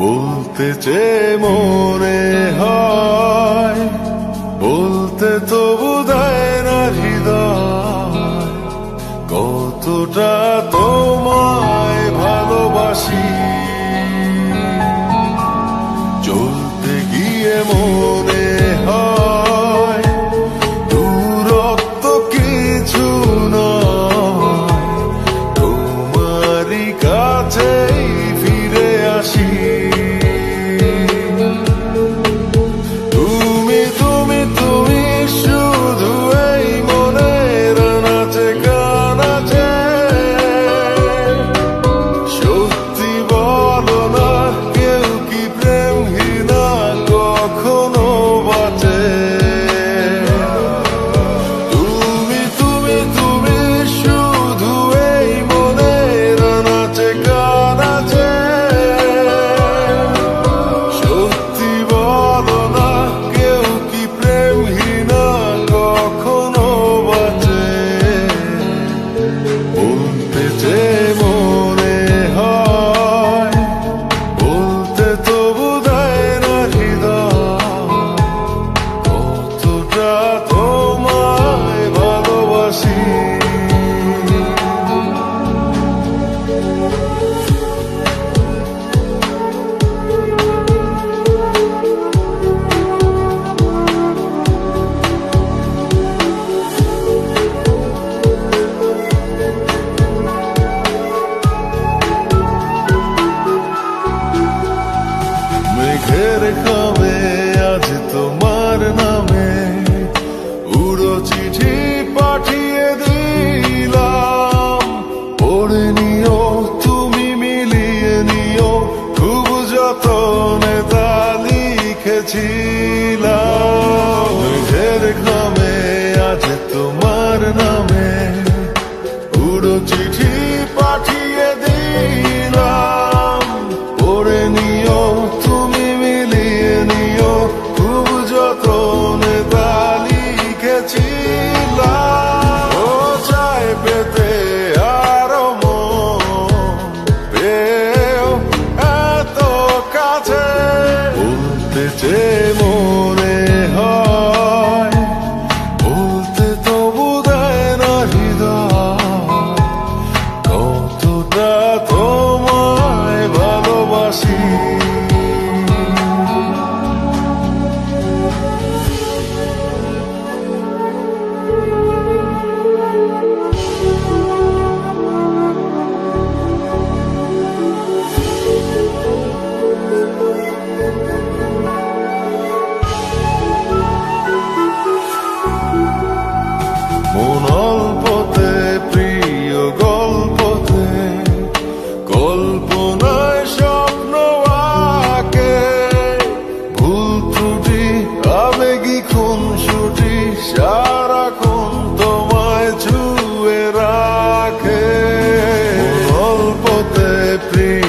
বলতে যে মনে হয় বলতে তবু দেয় না হৃদয়, কতটা তোমায় ভালোবাসি। চলতে গিয়ে মনে হয় দূরত্ব কিছু নয়, তোমারই কাছেই ফিরে আসি। মেঘের খামে আজ তোমার নামে উড়ো চিঠি পাঠিয়ে দিলাম, পড়ে নিও তুমি মিলিয়ে নিও, খুব যতনে তা লিখেছিলাম। মেঘের খামে আজ তোমার নামে উড়ো চিঠি পাঠিয়ে দিলাম, পড়ে নিও তুমি মিলিয়ে নিও, খুব যতনে তা লিখেছিলাম। ও চাই পেতে আরো মন পেও এত কাছে, বলতে যে মনে হয় বলতে তবু দেয় না হৃদয়, কতটা তোমায় ভালোবাসি। মন অল্পতে প্রিয় গল্পতে কল্পনায় স্বপ্ন আঁকে, ভুল ত্রুটি আবেগী খুনসুটি সারাক্ষণ তোমায় ছুঁয়ে রাখে। মন অল্পতে প্রিয়